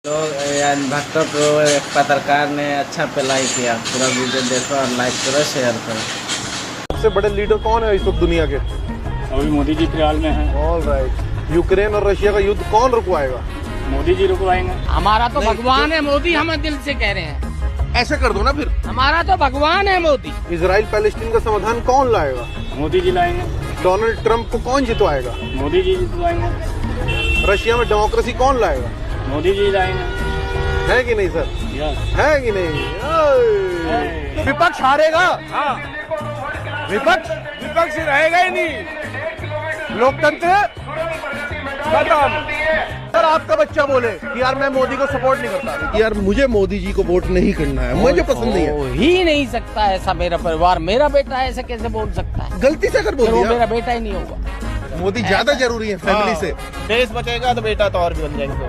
तो यार भक्तों को एक पत्रकार ने अच्छा अप्लाई किया, पूरा वीडियो देखो और लाइक करो, शेयर करो। सबसे बड़े लीडर कौन है इस वक्त दुनिया के? अभी मोदी जी फिलहाल में हैं। All right. यूक्रेन और रशिया का युद्ध कौन रुकवाएगा? मोदी जी रुकवाएंगे। हमारा तो भगवान है मोदी, हम दिल से कह रहे हैं। ऐसे कर दो ना फिर। हमारा तो भगवान है मोदी। इजराइल पैलेस्टीन का समाधान कौन लाएगा? मोदी जी लाएंगे। डोनाल्ड ट्रंप को कौन जितवाएगा? मोदी जी जितवाएंगे। रशिया में डेमोक्रेसी कौन लाएगा? मोदी जी लाएंगे। है कि नहीं सर? यस। है कि नहीं? विपक्ष हारेगा। हाँ। विपक्ष रहेगा ही नहीं। लोकतंत्र खत्म। सर आपका बच्चा बोले कि यार मैं मोदी को सपोर्ट नहीं करता, यार मुझे मोदी जी को वोट नहीं करना है, मुझे पसंद नहीं है। हो ही नहीं सकता ऐसा। मेरा परिवार, मेरा बेटा ऐसे कैसे बोल सकता है? गलती से अगर बोल फिर वो दिया, मेरा बेटा ही नहीं होगा। मोदी ज्यादा जरूरी है फैमिली से। देश बचेगा तो बेटा तो और भी बन जाएंगे।